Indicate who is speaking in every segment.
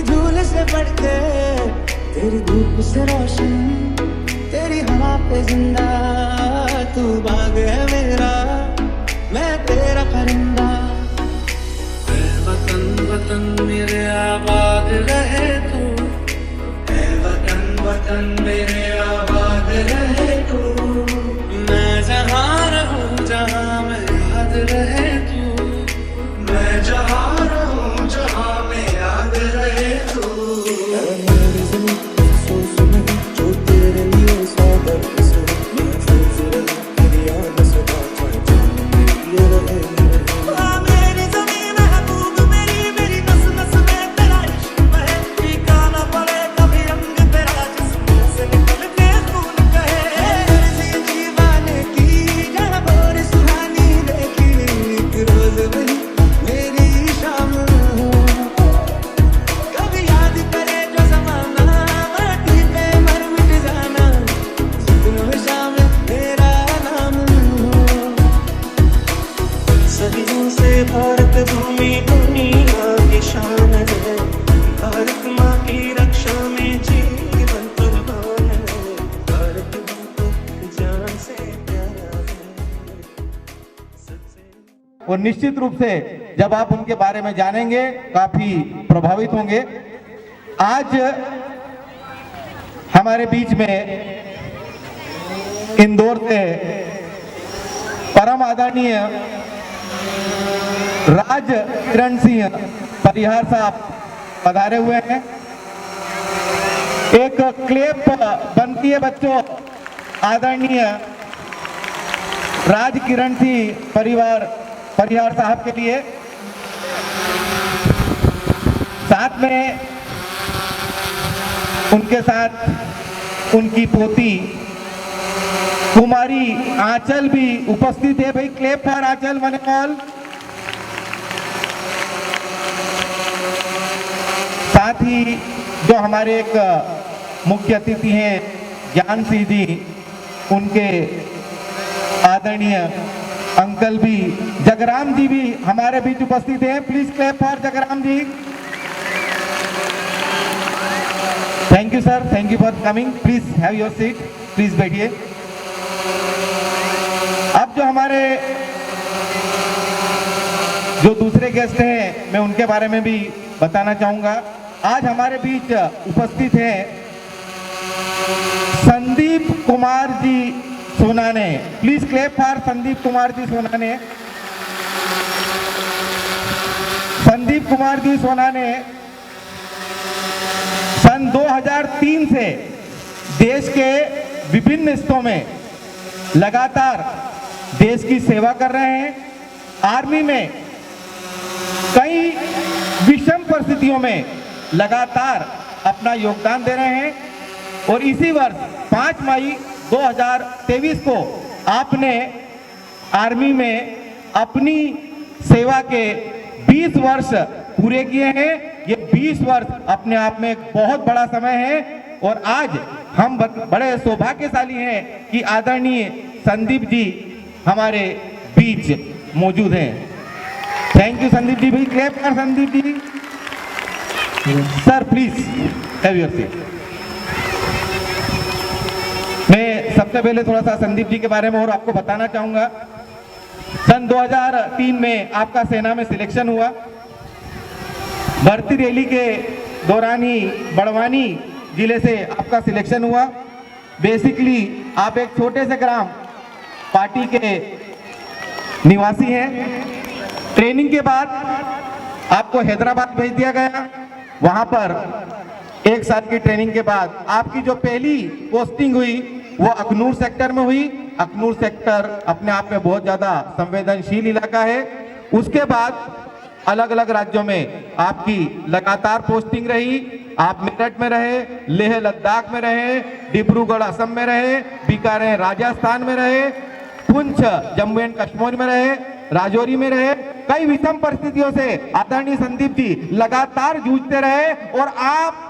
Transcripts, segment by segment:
Speaker 1: तेरी धूल से बढ़ के, तेरी धूप से रोशन, तेरी हवा पे जिंदा, तू बाग है मेरा, मैं तेरा परिंदा। ऐ वतन वतन मेरे आबाद रहे तू, ऐ वतन वतन मेरे आबाद रहे तू, मैं जहाँ रहूँ जहाँ में याद रहे तू, मैं जहाँ रहूँ जहाँ में याद रहे तू। मेरी ज़मीं सोच में जो तेरे लिए सागर से महफूज रहे, तेरी याद सदा ये रहे। मेरी ज़मीं महबूब मेरी, मेरी नस नस में तेरा इश्क बहे, फीका न पड़े कभी रंग तेरा जिस्म से निकल के खून कहे। ऐसी दीवाने की जहाँ भोर सुहानी देखी, एक रोज वही मेरी शाम हो, कभी याद करे जो ज़माना, माटी पे मर मिट जाना, जितनों शाम मेरा नाम हो। सदियों से भारत भूमि दुनिया की शान है, भारत माँ की रक्षा में जीवन कुर्बान है, भारत माँ तो जान से प्यारा है सबसे।
Speaker 2: और निश्चित रूप से जब आप उनके बारे में जानेंगे काफी प्रभावित होंगे। आज हमारे बीच में इंदौर से परम आदरणीय राज किरण सिंह परिहार साहब पधारे हुए हैं। एक क्लेप बनती है बच्चों आदरणीय राज किरण सिंह परिहार साहब के लिए। साथ में उनके साथ उनकी पोती कुमारी आंचल भी उपस्थित है। भाई क्लेप फॉर आंचल मनोल। साथ ही जो हमारे एक मुख्य अतिथि हैं ज्ञान सिंह जी, उनके आदरणीय अंकल भी जगराम जी भी हमारे बीच उपस्थित हैं। Please clap for Jagram ji. Thank you sir, thank you for coming. Please have your seat, please बैठिए। अब जो हमारे जो दूसरे गेस्ट हैं मैं उनके बारे में भी बताना चाहूंगा। आज हमारे बीच उपस्थित हैं Sandeep Kumar ji Sonane. Please clap for Sandeep Kumar ji Sonane. Sandeep Kumar ji Sonane सन 2003 से देश के विभिन्न हिस्सों में लगातार देश की सेवा कर रहे हैं। आर्मी में कई विषम परिस्थितियों में लगातार अपना योगदान दे रहे हैं और इसी वर्ष 5 मई 2023 को आपने आर्मी में अपनी सेवा के 20 वर्ष पूरे किए हैं। ये 20 वर्ष अपने आप में एक बहुत बड़ा समय है और आज हम बड़े सौभाग्यशाली हैं कि आदरणीय संदीप जी हमारे बीच मौजूद हैं। Thank you Sandeep ji. भाई क्लैप कर Sandeep ji. Sir please have your seat. मैं सबसे पहले थोड़ा सा संदीप जी के बारे में और आपको बताना चाहूंगा। सन 2003 में आपका सेना में सिलेक्शन हुआ। भर्ती रैली के दौरान ही बड़वानी जिले से आपका सिलेक्शन हुआ। बेसिकली आप एक छोटे से ग्राम पार्टी के निवासी हैं। ट्रेनिंग के बाद आपको हैदराबाद भेज दिया गया। वहां पर 1 साल की ट्रेनिंग के बाद आपकी जो पहली पोस्टिंग हुई वो अखनूर सेक्टर में हुई। अखनूर सेक्टर अपने आप में बहुत ज्यादा संवेदनशील इलाका है। उसके बाद अलग अलग राज्यों में आपकी लगातार पोस्टिंग रही। आप मेरठ में रहे, लेह लद्दाख में रहे, डिब्रूगढ़ असम में रहे, बीकानेर राजस्थान में रहे, पुंछ जम्मू एंड कश्मीर में रहे, राजौरी में रहे। कई विषम परिस्थितियों से आदरणीय संदीप जी लगातार जूझते रहे और आप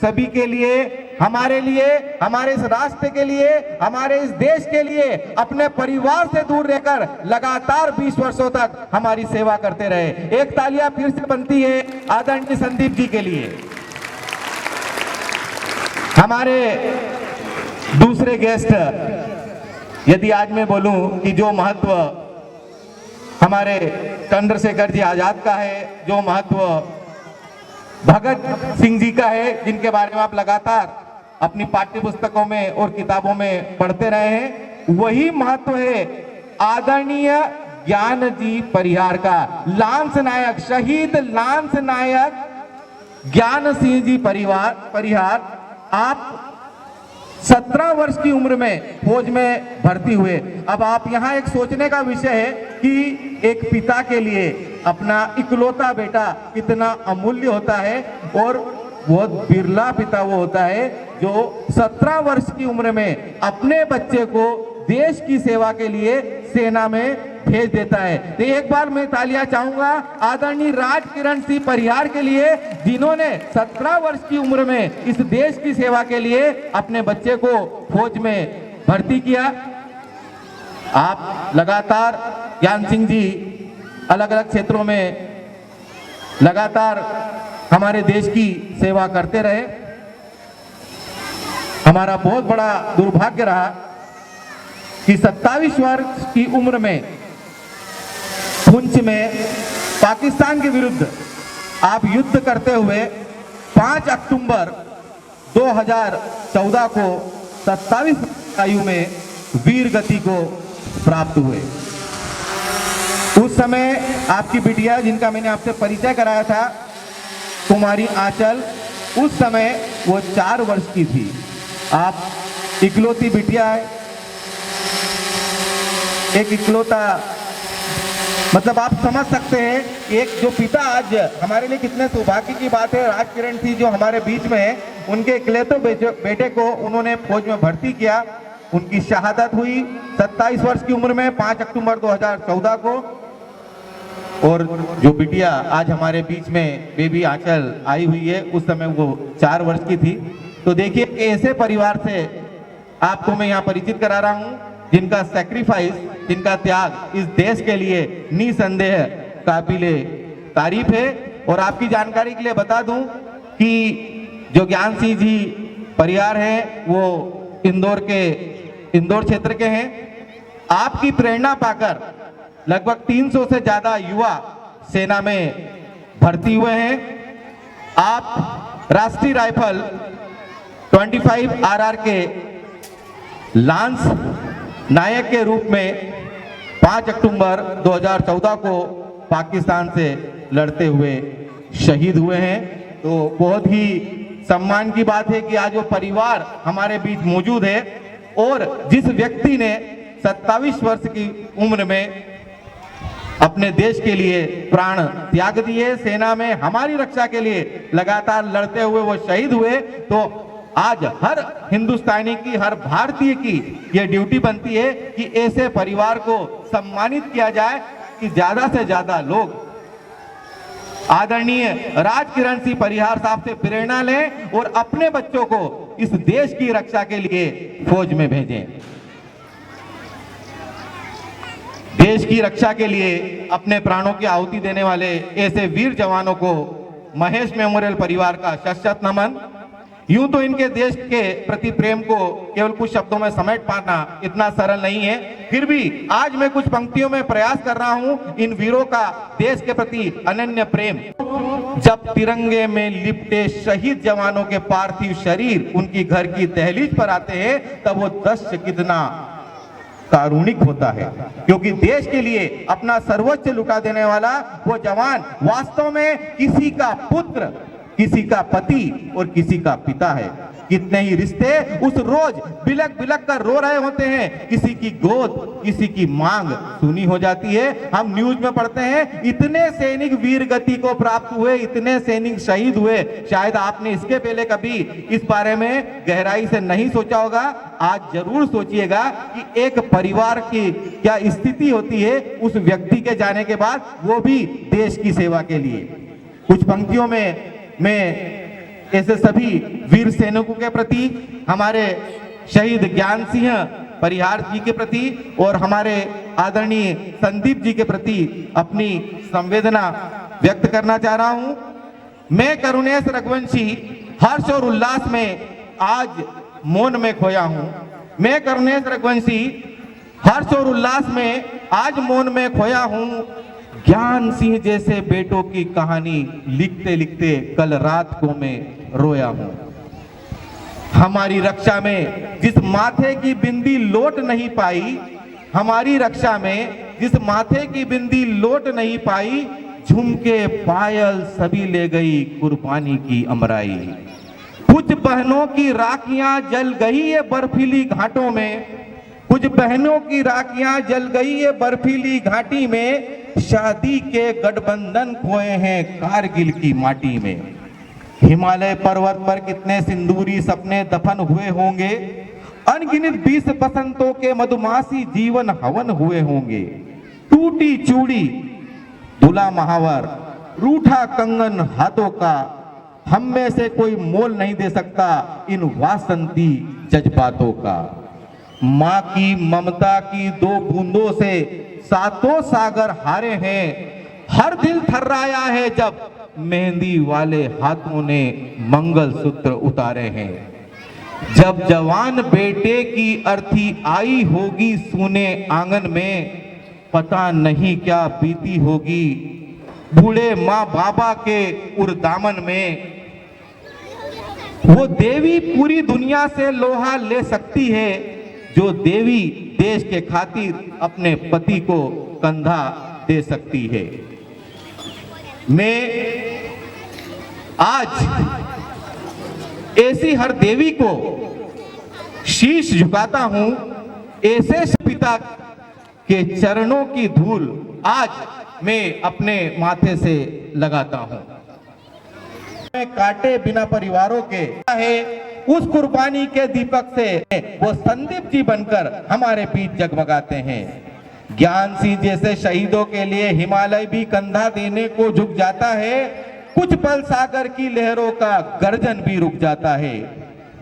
Speaker 2: सभी के लिए, हमारे लिए, हमारे इस राष्ट्र के लिए, हमारे इस देश के लिए अपने परिवार से दूर रहकर लगातार 20 वर्षों तक हमारी सेवा करते रहे। एक तालियां फिर से बनती है आदरणीय संदीप जी के लिए। हमारे दूसरे गेस्ट, यदि आज मैं बोलूं कि जो महत्व हमारे चंद्रशेखर जी आजाद का है, जो महत्व भगत सिंह जी का है, जिनके बारे में आप लगातार अपनी पाठ्य पुस्तकों में और किताबों में पढ़ते रहे हैं, वही महत्व है आदरणीय ज्ञान जी परिहार का। लांस नायक, शहीद लांस नायक ज्ञान सिंह जी परिहार, आप 17 वर्ष की उम्र में फौज में भर्ती हुए। अब आप यहाँ एक सोचने का विषय है कि एक पिता के लिए अपना इकलौता बेटा कितना अमूल्य होता है, और बहुत बिरला पिता वो होता है जो 17 वर्ष की उम्र में अपने बच्चे को देश की सेवा के लिए सेना में भेज देता है। तो एक बार मैं तालियां चाहूंगा आदरणीय राजकिरण सिंह परिहार के लिए, जिन्होंने 17 वर्ष की उम्र में इस देश की सेवा के लिए अपने बच्चे को फौज में भर्ती किया। आप लगातार ज्ञान सिंह जी अलग अलग क्षेत्रों में लगातार हमारे देश की सेवा करते रहे। हमारा बहुत बड़ा दुर्भाग्य रहा कि 27 वर्ष की उम्र में पुंछ में पाकिस्तान के विरुद्ध आप युद्ध करते हुए 5 अक्टूबर 2014 को 27 आयु में वीर गति को प्राप्त हुए। उस समय आपकी बिटिया, जिनका मैंने आपसे परिचय कराया था, कुमारी आंचल, उस समय वो 4 वर्ष की थी। आप इकलौती बिटिया है, एक इकलौता, मतलब आप समझ सकते हैं एक जो पिता, आज हमारे लिए कितने सौभाग्य की बात है। राजकिरण थी जो हमारे बीच में है, उनके इकलौते बेटे को उन्होंने फौज में भर्ती किया। उनकी शहादत हुई 27 वर्ष की उम्र में 5 अक्टूबर 2014 को। और जो बिटिया आज हमारे बीच में बेबी आंचल आई हुई है, उस समय वो 4 वर्ष की थी। तो देखिए, ऐसे परिवार से आपको मैं यहाँ परिचित करा रहा हूँ जिनका सैक्रिफाइस, जिनका त्याग इस देश के लिए निसंदेह काबिले तारीफ है। और आपकी जानकारी के लिए बता दूं कि जो ज्ञान सिंह जी परिहार हैं वो इंदौर क्षेत्र के हैं। आपकी प्रेरणा पाकर लगभग 300 से ज्यादा युवा सेना में भर्ती हुए हैं। आप राष्ट्रीय राइफल 25 RR के लांस नायक के रूप में 5 अक्टूबर 2014 को पाकिस्तान से लड़ते हुए शहीद हुए हैं। तो बहुत ही सम्मान की बात है कि आज वो परिवार हमारे बीच मौजूद है, और जिस व्यक्ति ने 27 वर्ष की उम्र में अपने देश के लिए प्राण त्याग दिए, सेना में हमारी रक्षा के लिए लगातार लड़ते हुए वो शहीद हुए, तो आज हर हिंदुस्तानी की, हर भारतीय की ये ड्यूटी बनती है कि ऐसे परिवार को सम्मानित किया जाए, कि ज्यादा से ज्यादा लोग आदरणीय राजकिरण सिंह परिहार साहब से प्रेरणा लें और अपने बच्चों को इस देश की रक्षा के लिए फौज में भेजें। देश की रक्षा के लिए अपने प्राणों की आहुति देने वाले ऐसे वीर जवानों को महेश मेमोरियल परिवार का शत-शत नमन। यूं तो इनके देश के प्रति प्रेम को केवल कुछ शब्दों में समेट पाना इतना सरल नहीं है, फिर भी आज मैं कुछ पंक्तियों में प्रयास कर रहा हूं इन वीरों का देश के प्रति अनन्य प्रेम। जब तिरंगे में लिपटे शहीद जवानों के पार्थिव शरीर उनकी घर की दहलीज पर आते हैं, तब वो दृश्य कितना कारुणिक होता है, क्योंकि देश के लिए अपना सर्वोच्च लुटा देने वाला वो जवान वास्तव में किसी का पुत्र, किसी का पति और किसी का पिता है। कितने ही रिश्ते उस रोज बिलक बिलक कर रो रहे होते हैं, किसी की गोद, किसी की मांग सुनी हो जाती है। हम न्यूज में पढ़ते हैं इतने सैनिक वीर गति को प्राप्त हुए, इतने सैनिक शहीद हुए। शायद आपने इसके पहले कभी इस बारे में गहराई से नहीं सोचा होगा। आज जरूर सोचिएगा कि एक परिवार की क्या स्थिति होती है उस व्यक्ति के जाने के बाद, वो भी देश की सेवा के लिए। कुछ पंक्तियों में मैं ऐसे सभी वीर सैनिकों के प्रति, हमारे शहीद ज्ञान सिंह परिहार जी के प्रति और हमारे आदरणीय संदीप जी के प्रति अपनी संवेदना व्यक्त करना चाह रहा हूं। मैं करुणेश रघुवंशी हर्ष और उल्लास में आज मौन में खोया हूं। मैं कर्णेश रघुवंशी हर्ष और उल्लास में आज मौन में खोया हूं। ज्ञान सिंह जैसे बेटों की कहानी लिखते लिखते कल रात को मैं रोया हूं। हमारी रक्षा में जिस माथे की बिंदी लौट नहीं पाई, हमारी रक्षा में जिस माथे की बिंदी लौट नहीं पाई, झुमके पायल सभी ले गई कुर्बानी की अमराई। कुछ बहनों की राखियां जल गई ये बर्फीली घाटों में, कुछ बहनों की राखियां जल गई ये बर्फीली घाटी में। शादी के गठबंधन खोए हैं कारगिल की माटी में। हिमालय पर्वत पर कितने सिंदूरी सपने दफन हुए होंगे, अनगिनत 20 बसंतों के मधुमासी जीवन हवन हुए होंगे। टूटी चूड़ी दूल्हा महावर, रूठा कंगन हाथों का, हम में से कोई मोल नहीं दे सकता इन वासंती जज्बातों का। माँ की ममता की 2 बूंदों से सातों सागर हारे हैं। हर दिल थर्राया है जब मेहंदी वाले हाथों ने मंगलसूत्र उतारे हैं। जब जवान बेटे की अर्थी आई होगी सूने आंगन में, पता नहीं क्या बीती होगी बूढ़े माँ बाबा के उर्दामन में। वो देवी पूरी दुनिया से लोहा ले सकती है, जो देवी देश के खातिर अपने पति को कंधा दे सकती है। मैं आज ऐसी हर देवी को शीश झुकाता हूं। ऐसे पिता के चरणों की धूल आज मैं अपने माथे से लगाता हूं। मैं काटे बिना परिवारों के है उस कुर्बानी के दीपक से वो संदीप जी बनकर हमारे बीच जगमगाते हैं। ज्ञान सिंह जैसे शहीदों के लिए हिमालय भी कंधा देने को झुक जाता है। कुछ पल सागर की लहरों का गर्जन भी रुक जाता है।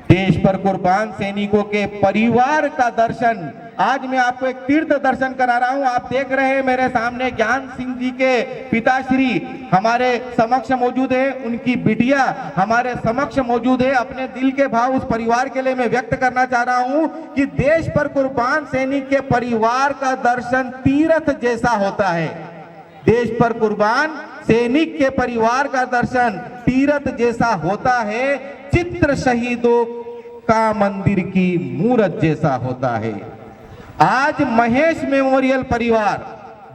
Speaker 2: देश पर कुर्बान सैनिकों के परिवार का दर्शन, आज मैं आपको एक तीर्थ दर्शन करा रहा हूं। आप देख रहे हैं मेरे सामने ज्ञान सिंह जी के पिताश्री हमारे समक्ष मौजूद है, उनकी बिटिया हमारे समक्ष मौजूद है। अपने दिल के भाव उस परिवार के लिए मैं व्यक्त करना चाह रहा हूं कि देश पर कुर्बान सैनिक के परिवार का दर्शन तीर्थ जैसा होता है। देश पर कुर्बान सैनिक के परिवार का दर्शन तीर्थ जैसा होता है। चित्र शहीदों का मंदिर की मूरत जैसा होता है। आज महेश मेमोरियल परिवार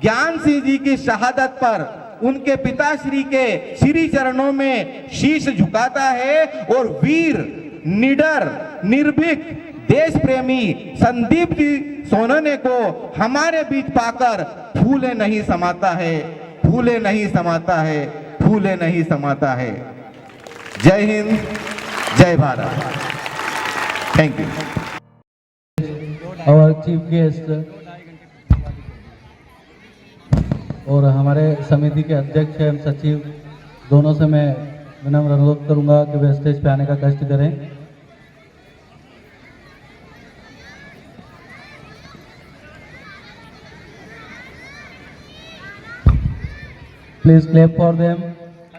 Speaker 2: ज्ञान सिंह जी की शहादत पर उनके पिताश्री के श्री चरणों में शीश झुकाता है और वीर, निडर, निर्भीक, देश प्रेमी संदीप जी सोनने को हमारे बीच पाकर फूले नहीं समाता है, फूले नहीं समाता है, फूले नहीं समाता है। जय हिंद, जय भारत। Thank you.
Speaker 3: और चीफ गेस्ट और हमारे समिति के अध्यक्ष एवं सचिव दोनों से मैं विनम्र अनुरोध करूंगा कि वे स्टेज पे आने का कष्ट करें। Please clap for them.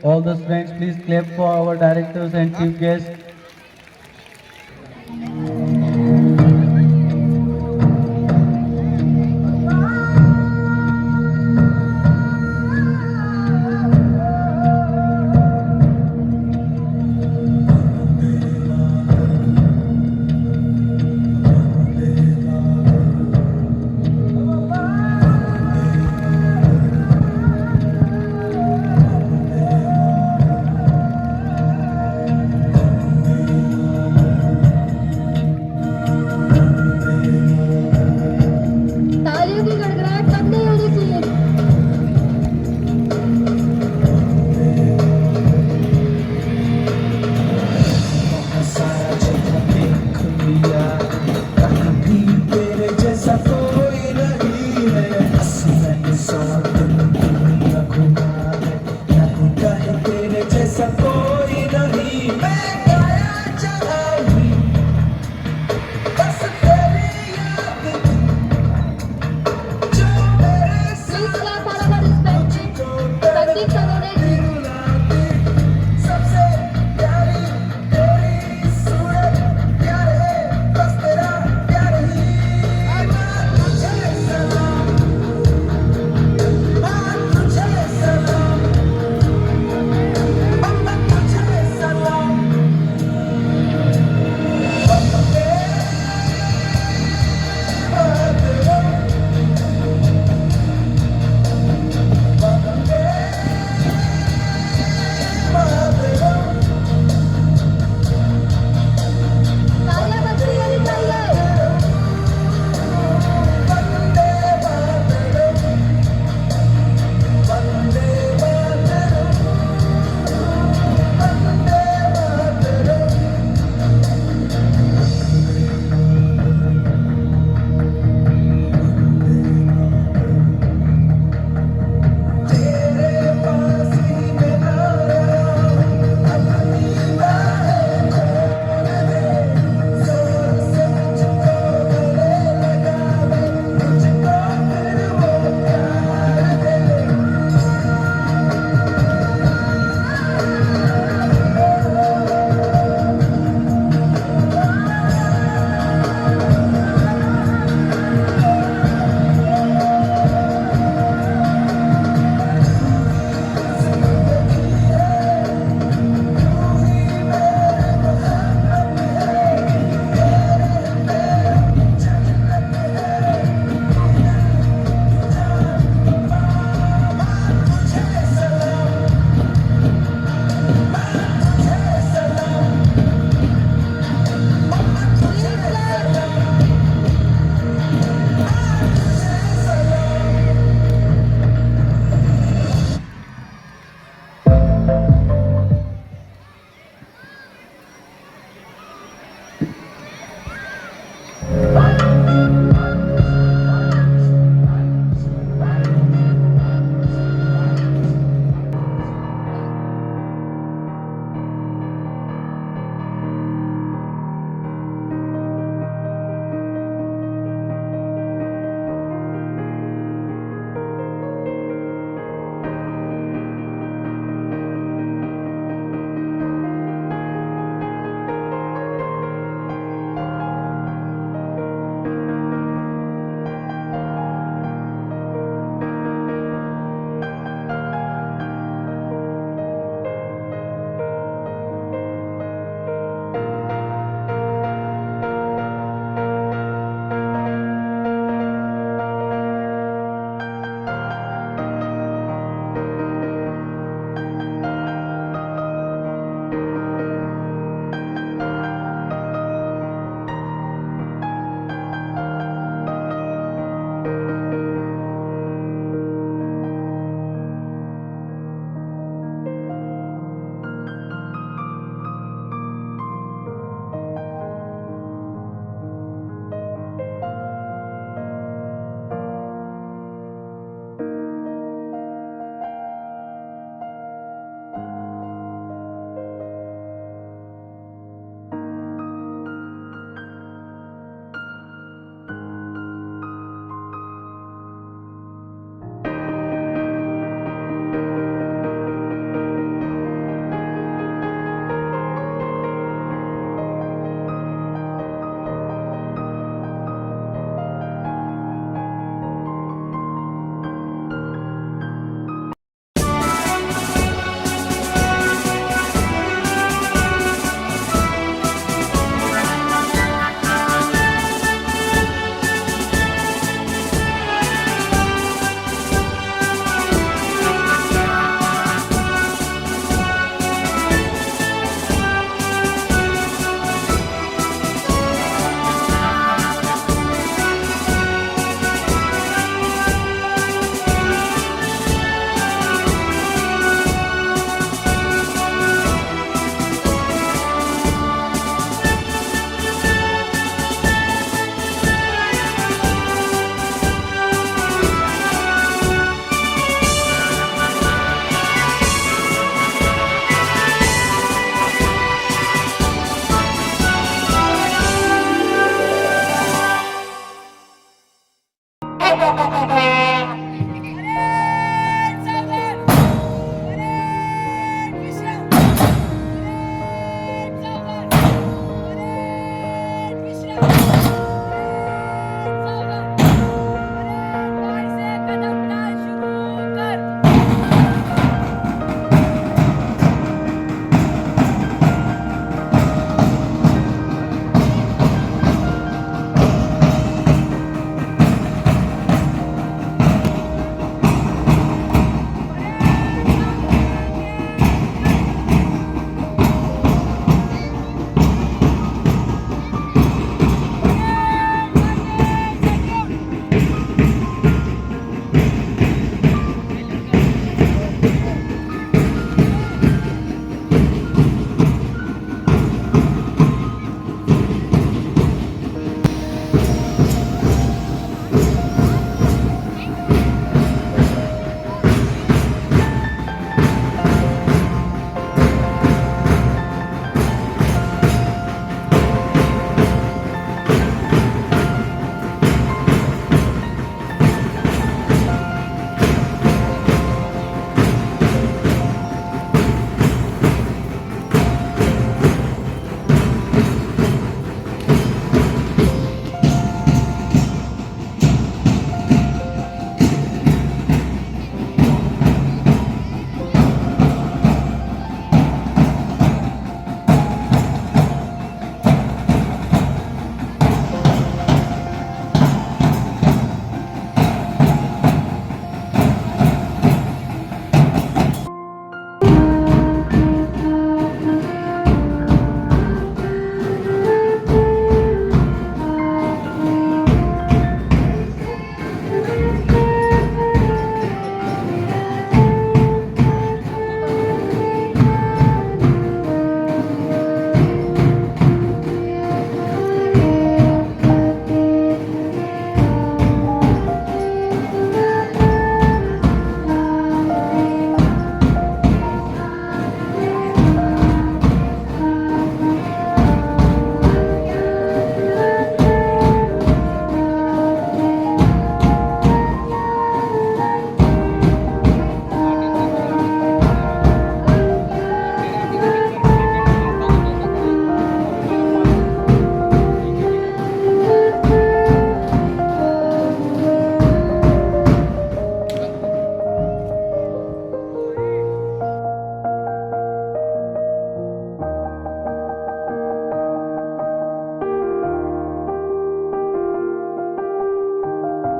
Speaker 3: All the students, please clap for our directors and chief guests.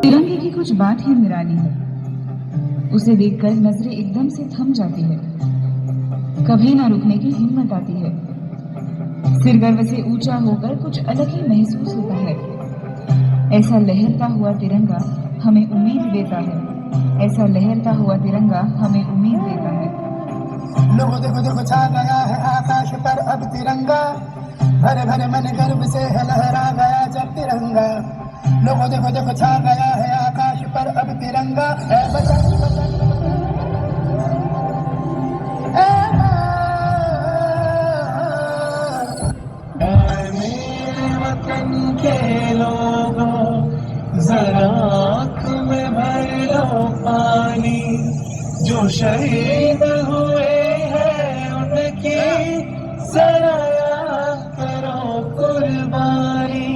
Speaker 4: तिरंगे की कुछ बात ही निराली है। उसे देखकर नजरें एकदम से थम जाती है, कभी ना रुकने की हिम्मत आती है। सिर गर्व से ऊंचा होकर कुछ अलग ही महसूस होता है। ऐसा लहरता हुआ तिरंगा हमें उम्मीद देता है, ऐसा लहरता हुआ तिरंगा हमें उम्मीद देता है।
Speaker 1: लोगों देखो देखो छा गया है आकाश पर अब तिरंगा, भरे भरे मन गर्व से है लहरा गया जब तिरंगा। लोगों देखो देखो छा गया है आकाश पर अब तिरंगा, है वतन के लोगों जरा आँख में भर लो पानी, जो शहीद हुए हैं उनकी जरा याद करो कुर्बानी।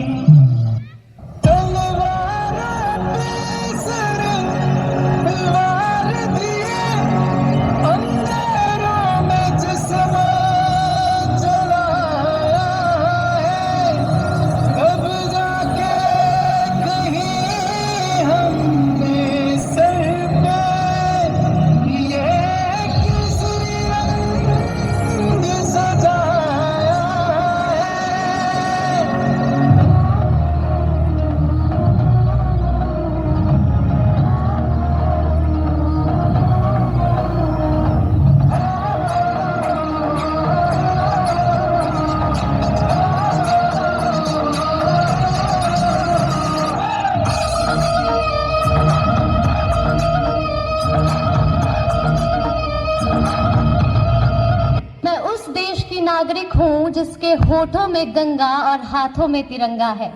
Speaker 5: नागरिक हूँ जिसके होठों में गंगा और हाथों में तिरंगा है।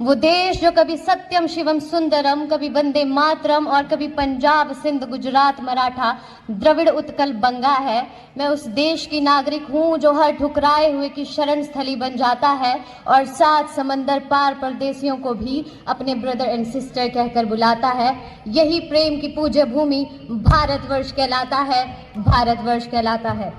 Speaker 5: वो देश जो कभी सत्यम शिवम सुंदरम, कभी वंदे मातरम और कभी पंजाब सिंध गुजरात मराठा द्रविड़ उत्कल बंगा है। मैं उस देश की नागरिक हूँ जो हर ठुकराए हुए की शरण स्थली बन जाता है और 7 समंदर पार परदेसियों को भी अपने ब्रदर एंड सिस्टर कहकर बुलाता है। यही प्रेम की पूज्य भूमि भारतवर्ष कहलाता है, भारतवर्ष कहलाता है।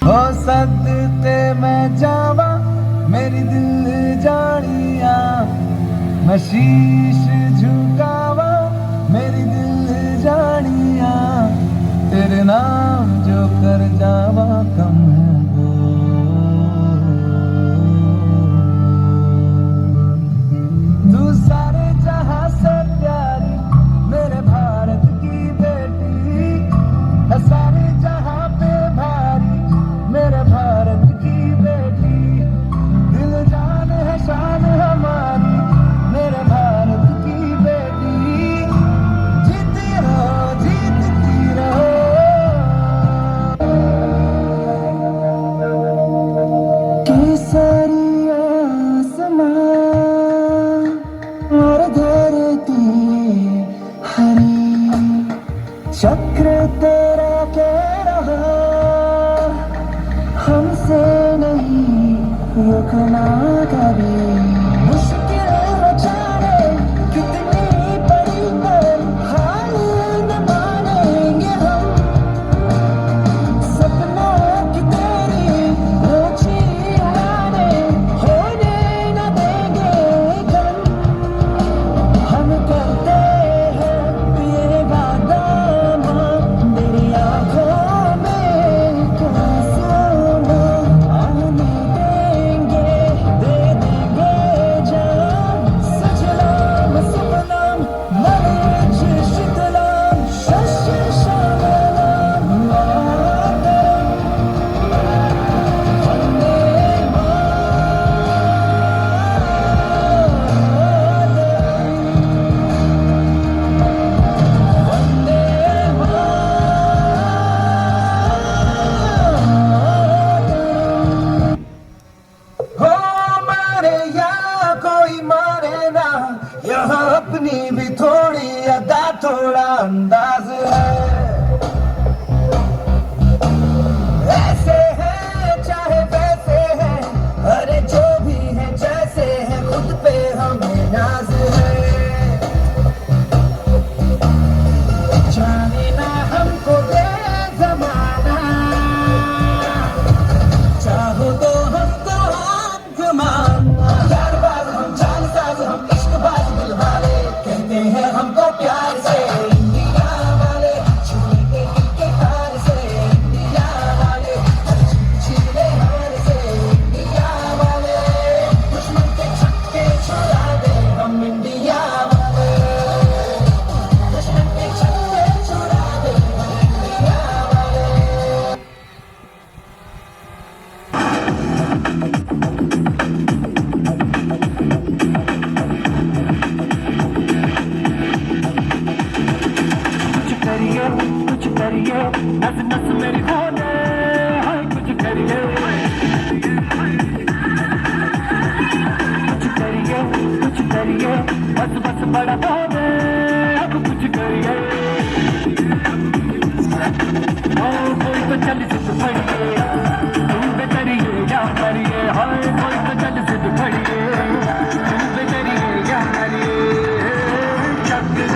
Speaker 1: हो सदते मैं जावा मेरी दिल जानिया, मैं शीश झुकावा मेरी दिल जानिया, तेरे नाम जो कर जावा कम हो। तू सारे जहां से प्यारी मेरे भारत की बेटी है, सारे जहां पे भारी मेरे भारत की बेटी, दिल जान है शान हमारी मेरे भारत की बेटी, जीती रहो जीतती रहो। केसरी आसमां और धरती हरी, चक्र तेरा कह रहा हमसे नहीं रुकना कभी। मुश्किल हो जाने कितनी बड़ी पर हार न मानेंगे हम, सपनों की तेरी ऊंची उड़ानें होने न देंगे कम। हम करते हैं ये वादा मां, तेरी आंखों में क्या सोना आने देंगे, दे देंगे जान सजलाम सपनाम मलेच शीतलाम शस्य श्यामलाम मातरम, वंदे हो मारे या कोई मारे ना, यहाँ अपनी भी थोड़ी अदा थोड़ा अंदाज है। ऐसे है चाहे वैसे है, अरे जो भी है जैसे है, खुद पे हमें नाज है। जाने ना हमको दे जमाना, चाहो तो हमको हम घुमाना। यार बाज हम जान साज हम इश्क बाज दिल वाले, कहते हैं हमको प्यार से इंडिया वाले, छूटे दिल के हार से इंडिया वाले, हर चीज छीले हार से इंडिया वाले, दुश्मन के छक्के छुड़ा दे हम इंडिया वाले, दुश्मन के छक्के छुड़ा दे हम इंडिया वाले। कुछ करिए नस नस मेरी खोले, हाय कुछ करिए बस बस बड़ा बोले, अब कुछ करिए। ओ कोई तो चल सिद्ध फड़िए, तुम पे करिए या करिए, हाय कोई तो चल सिद्ध फड़िए, तुम पे करिए या करिए। चक दे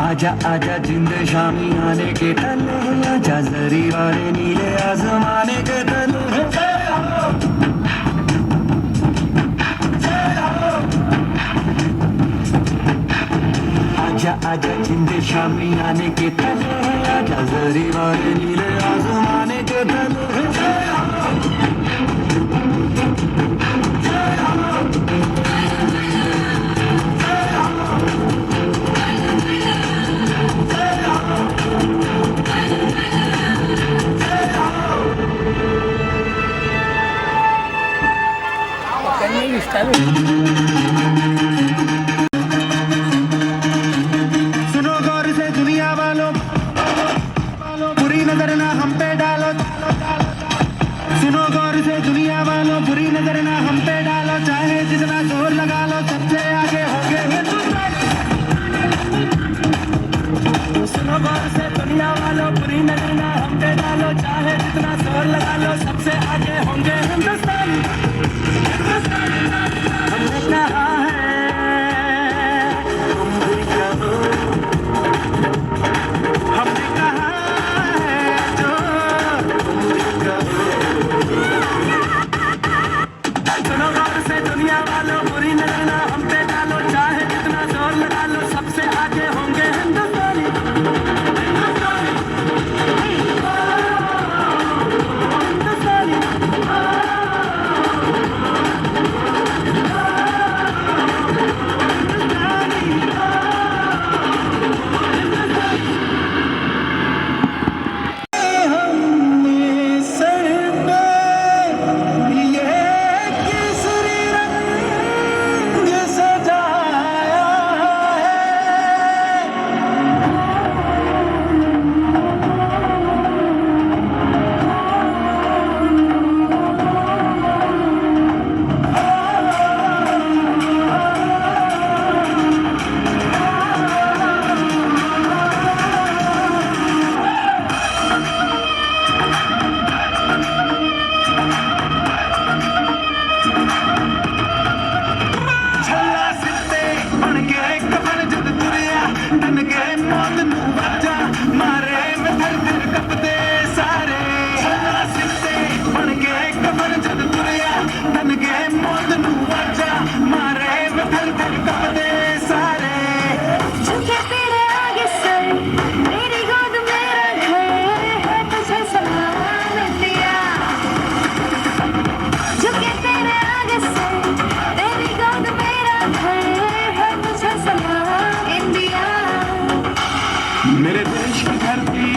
Speaker 1: आजा आजा जिंद शामी आने के तले, आजा जरी वाले नीले आसमाने के तले। आजा आजा जिंद शामी आने के तले, क्या जरी वाले नीले आसमाने के तले जय हो। सुनो गौर से दुनिया वालों, बुरी नजर ना हम पे डालो। सुनो गौर से दुनिया वालों, बुरी नजर ना हम पे डालो। चाहे जितना जोर लगा लो, सबसे आगे होंगे हिंदुस्तान। सुनो गौर से दुनिया वालों, बुरी नजर ना हम पे डालो। चाहे जितना जोर लगा लो, सबसे आगे होंगे हिंदुस्तान। हमने कहा है तुम भी कहो, हमने कहा है जो तुम भी कहो। सुनो गौर से दुनिया वालों, बुरी नजर ना हम पे डालो। चाहे जितना जोर लगा लो, सबसे आगे होंगे हिंदुस्तानी। मेरे देश की धरती,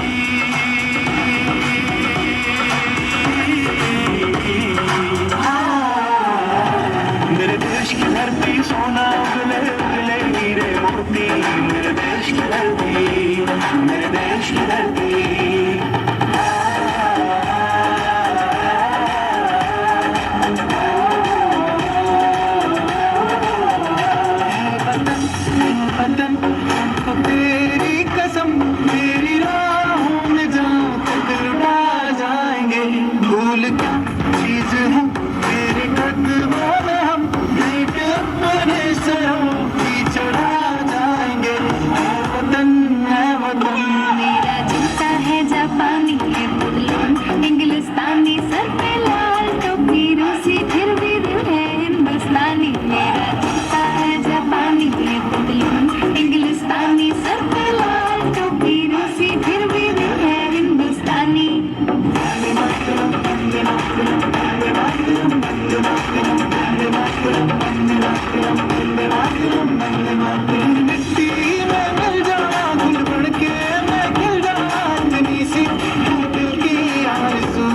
Speaker 1: मेरे देश की धरती, सोना उगले उगले हीरे मोती। मेरे देश की धरती, मेरे देश की धरती। वतन को तेरी कसम, तेरी राहों में जाऊं तक लुटा जाएंगे। भूल क्या चीज है तेरे कदमों में, हम एक अपने सरों की चढ़ा जाएंगे। है वतन, है वतन।
Speaker 6: मेरा जूता है जापानी, है बदलून इंग्लिस्तानी, सर पे लाल टोपी रूसी, फिर भी दिल है हिंदुस्तानी। मेरा जूता है जापानी, है बदलून इंग्लिस्तानी, सर पे लाल टोपी रूसी, फिर भी दिल है हिंदुस्तानी।
Speaker 1: मिट्टी में मिल जाना, गुल बन के मैं खिल जाना। इतनी सी दिल की आरज़ू,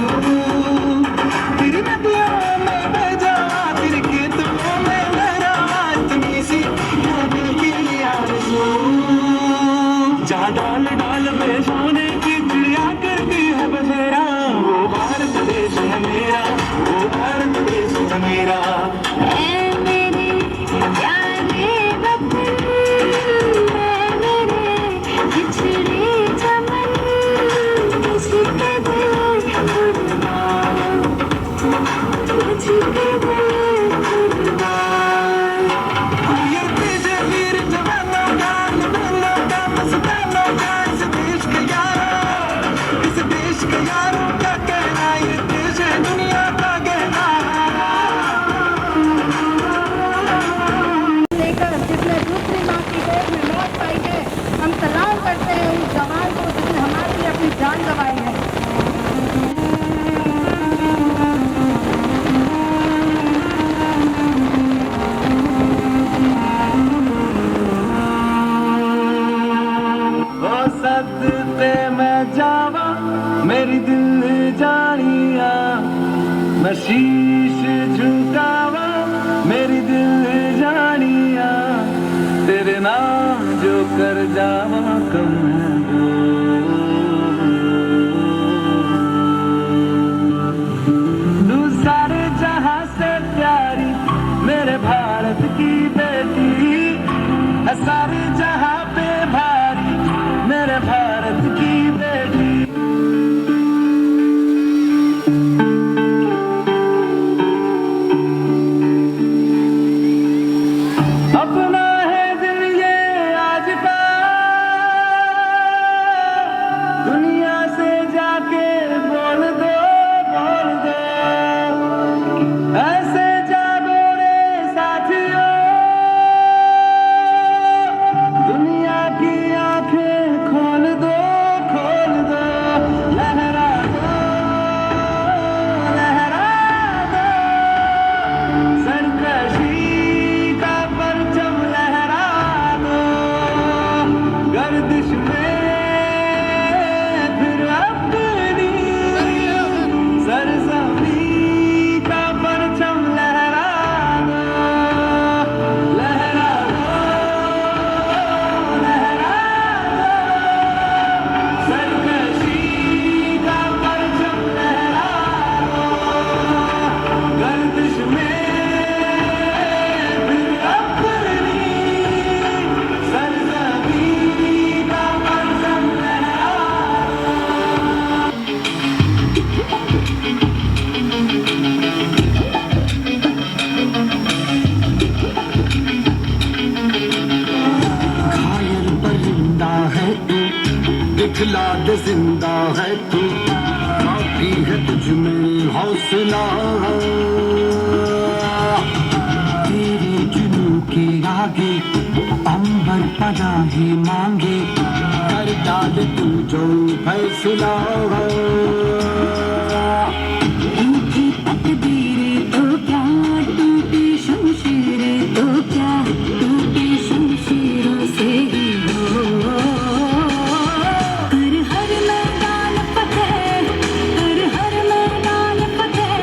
Speaker 1: तेरी नदियों में बह जा, तेरे खेतों में लहरा। इतनी सी दिल की आरज़ू, जहाँ डाल डाल में सोने की चिड़िया करती है बसेरा। वो भारत देश है मेरा, वो भारत देश है मेरा।
Speaker 6: ऐ मेरे प्यारे वतन, ऐ मेरे बिछड़े चमन, तुझके दिल कुर्बान, तुझके दिल कुर्बान।
Speaker 1: ये तुझे वीर जवानों का, जवानों का, मस्तानों का, इस देश के यारों, इस देश के यारों का कहना। ये देश है दुनिया का कहना।
Speaker 7: लेकर जिसने दूसरी माँ की गोद में मौत पाई है, हम सलाम करते हैं उस जवान को जिसने हमारे लिए
Speaker 1: मेरी दिल जानिया मैं शीश झुकावा, मेरी दिल जानिया तेरे नाम जो कर जावा कम है तू सारे जहां से प्यारी मेरे भारत की बेटी है, सारे जहां पे भारी मेरे भारत की बेटी। अपना है दिल ये आज का, दुनिया से जाके बोल दो ऐसे जागो रे साथियों, दुनिया की आंखें खोल दो लहरा दो सरकशी का परचम लहरा दो, गर्दिश में फिर अपनी सरजमी का परचम लहरा दो सरकशी का परचम लहरा दो, गर्दिश में फिर अपनी सरजमी का परचम लहरा घायल परिंदा है तू, दिखला दे जिंदा है तू, काफी है तुझ में हौसला, तेरे जुनून के आगे अंबर पनाही मांगे, कर डाल तू जो फैसला।
Speaker 6: टूटी तकदीरें तो क्या, टूटी शमशीरें तो क्या, टूटी शमशीरों से ही हो कर हर मैदान फतेह, कर हर मैदान फतेह,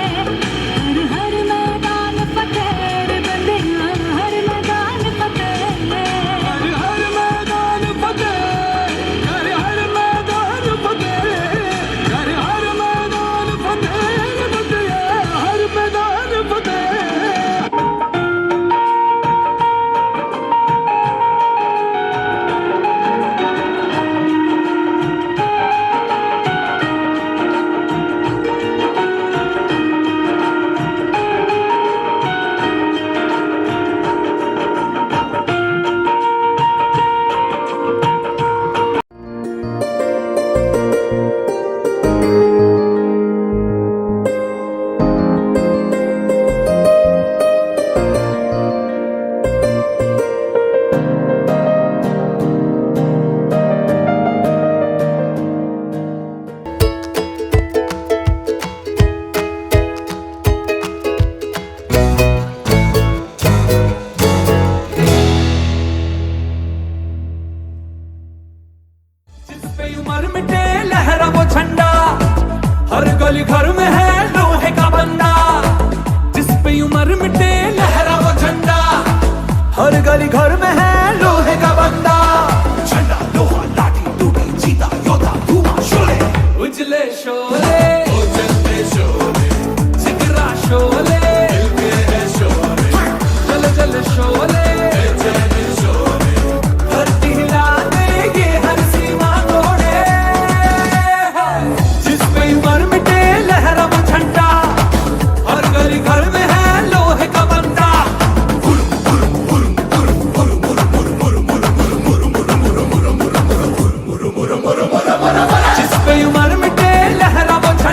Speaker 6: कर हर मैदान फतेह रे बंदिया, हर मैदान फतेह,
Speaker 1: हर मैदान फतेह, हर मैदान फतेह, हर मैदान फतेह, हर मैदान फतेह। उमर मिटे लहरा वो झंडा, हर गली घर में है लोहे का बंदा, जिस पे उमर मिटे लहरा वो झंडा, हर गली घर में है लोहे का बंदा। झंडा लोहा लाठी टूटी जीता योद्धा धुआं शोले, उजले शोले उजलते शोले, जिगरा शोले जल जल शोले, धरती हिला देंगे हर सीमा तोड़े, जिस पे उमर मिटे लहरा वो झंडा, हर गली घर में है लोहे का बंदा। जिस पे उमर मिटे लहरा वो झंडा,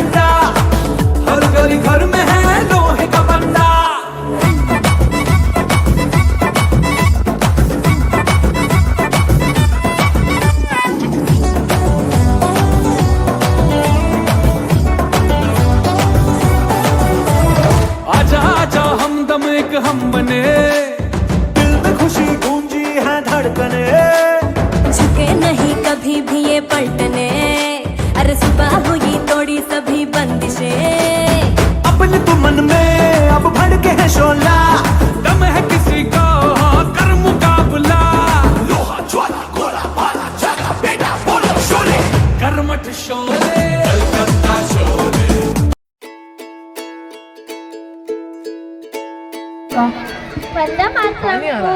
Speaker 7: Vande Mataram to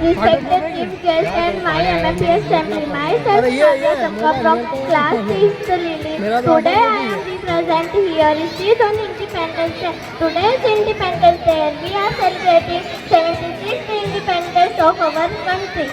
Speaker 7: respected chief guest and my MMPS family. Myself, Navya Sapka from class 6 Lily. Today I am represent here. It is on Independence Day. Today is Independence Day and we are celebrating 76th independence of our country.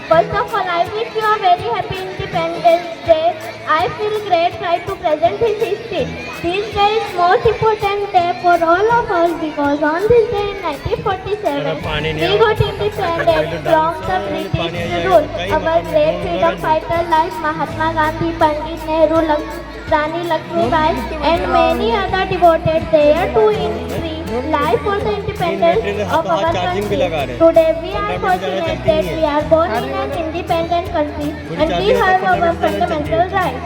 Speaker 7: First of all, I wish you a very happy Independence Day. I feel great try to present his history. This day is most important day for all of us because on this day in 1947, we got independent from the British rule. Our great freedom fighter like Mahatma Gandhi, Pandit Nehru, Rani Lakshmibai and many other devoted there to free life for the independence of our country. Today we are fortunate that we are born in an independent country and we have our fundamental rights.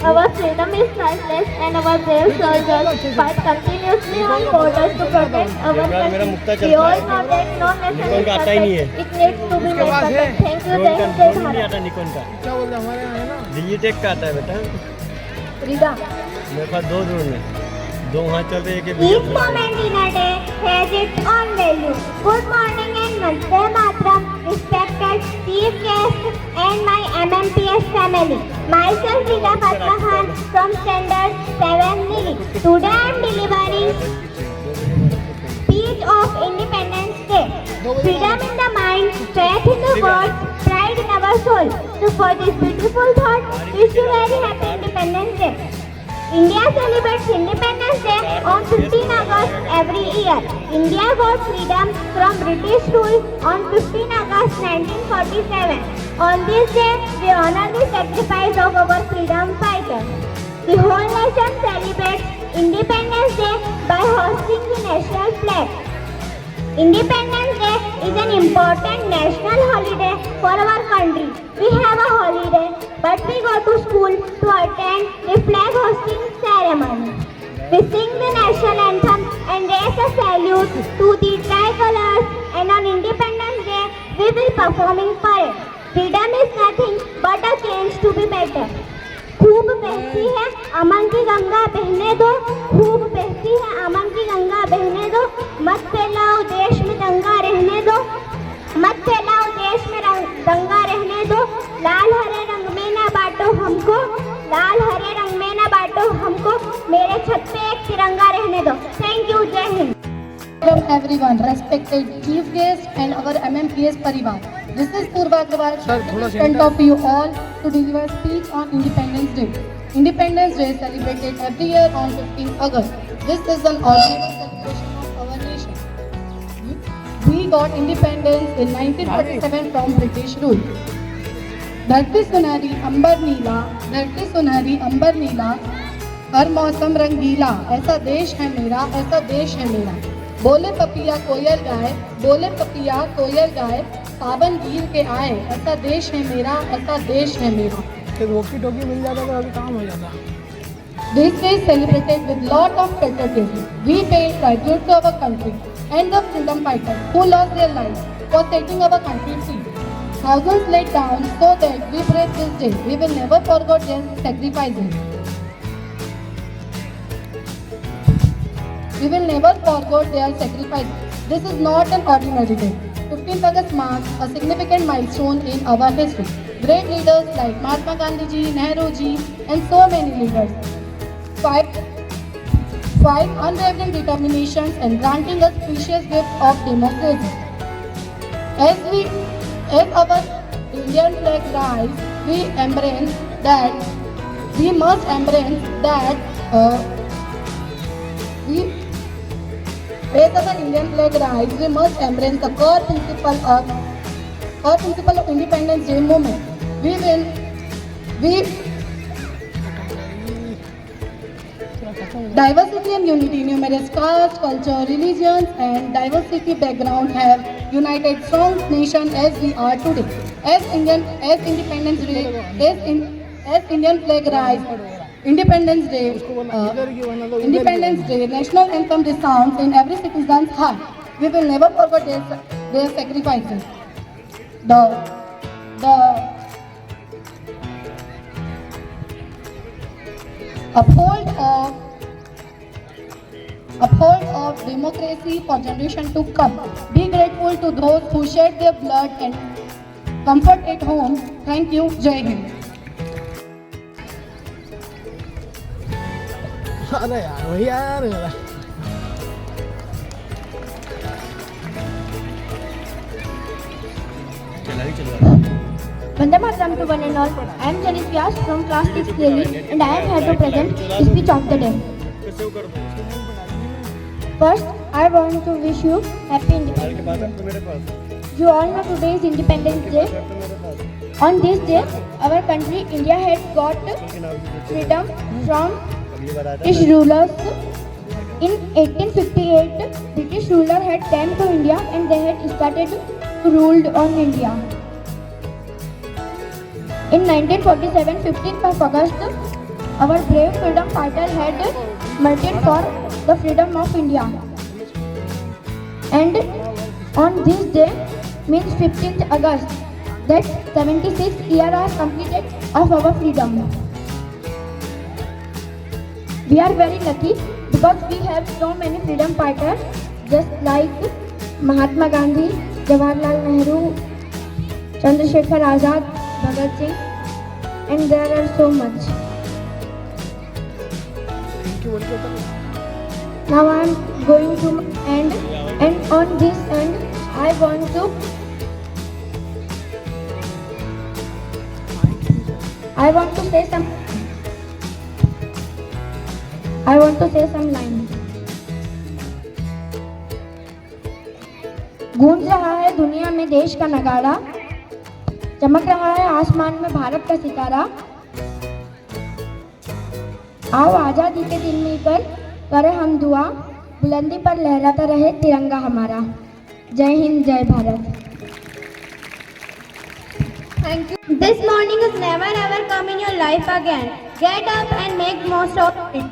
Speaker 7: Our freedom is priceless and our brave soldiers fight continuously on borders to protect our country. We all know that no nation is perfect. It needs to be made perfect. Thank you, Jai Hind, Jai Bharat.
Speaker 8: Digitek का आता है बेटा,
Speaker 7: Freedom.
Speaker 8: मेरे पास दो drone है, दो हाथ चल रहे एक
Speaker 7: Each moment in a day has its own value. Good morning and Vande Mataram, respected chief guest and my MMPS family. Myself, Rita Fatma Khan from Standard 7 Lily. Today I am delivering speech of Independence Day. Freedom in the mind, faith in the words, pride in our soul. So for this beautiful thought, wish you very happy Independence Day. India celebrates Independence Day on 15 August every year. India got freedom from British rule on 15 August 1947. On this day, we honor the sacrifice of our freedom fighters. The whole nation celebrates Independence Day by hosting the national flag. Independence Day is an important national holiday for our country. We have a holiday, but we go to school to attend the flag hosting ceremony. We sing the national anthem and raise a salute to the tricolors, and on Independence Day, we will performing parade. Freedom is nothing but a change to be better. खूब बहती है अमन की गंगा बहने दो, खूब बहती है अमन की गंगा बहने दो, मत फैलाओ देश में दंगा रहने दो, मत फैलाओ देश में दंगा रहने दो, लाल हरे रंग में ना बांटो हमको, लाल हरे रंग में ना बांटो हमको, मेरे छत पे एक तिरंगा रहने दो. थैंक यू, जय Hind.
Speaker 9: Welcome everyone, respected chief guest and our MMPS Parivar. This is Purva Agrawal in front of you all to deliver speech on Independence Day. Independence Day is celebrated every year on 15 August. This is an honorable celebration of our nation. We got independence in 1947 from British rule. धरती सुनहरी अंबर नीला, धरती सुनहरी अंबर नीला, हर मौसम रंगीला, ऐसा देश है मेरा, ऐसा देश है मेरा. बोले पपिया कोयल गाए, बोले पपिया कोयल गाए, सावन गिर के आए, ऐसा देश है मेरा, ऐसा देश है मेरा.
Speaker 10: वॉकी टॉकी मिल जाता तो अभी काम हो जाता.
Speaker 9: This day is celebrated with lot of patriotism. We pay tribute to our country and the freedom fighters who lost their lives for setting our country free. Thousands laid down so that we brave this day. We will never forget their sacrifices. We will never forget their sacrifice. This is not an ordinary day. 15th August marks a significant milestone in our history. Great leaders like Mahatma Gandhi ji, Nehru ji, and so many leaders fight unwavering determinations and granting us precious gift of democracy. As our Indian flag rise, we must embrace that. As our Indian flag rise, we must embrace the core principle of Independence Day movement. Diversity and unity, numerous castes, culture, religions, and diversity background have united strong nation as we are today. As Independence flag rise, Independence Day, national anthem resounds in every citizen's heart. We will never forget their sacrifices. The uphold of democracy for generation to come. Be grateful to those who shed their blood and comfort at home. Thank you. Jai Hind.
Speaker 10: अरे यार वही यार
Speaker 7: Vande Mataram to one and all. I am Janice Vyas from class 6 Delhi and I am here to present speech of the day. First, I want to wish you happy Independence Day. You all know today is Independence Day. On this day, our country India had got freedom from British rulers. In 1858, British ruler had came to India and they had started to rule on India. In 1947, 15th of August, our brave freedom fighter had marched for the freedom of India. And on this day, means 15th August, that 76 years are completed of our freedom. We are very lucky because we have so many freedom fighters just like Mahatma Gandhi, Jawaharlal Nehru, Chandrasekhar Azad, Bhagat Singh, and there are so much. Now I am going to end, and on this end, I want to say some lines. गूंज रहा है दुनिया में देश का नगाड़ा, चमक रहा है आसमान में भारत का सितारा। आओ आजादी के दिन मिलकर करें हम दुआ, बुलंदी पर लहराता रहे तिरंगा हमारा। जय हिंद, जय Bharat. Thank you. This morning is never ever come in your life again. Get up and make most of it.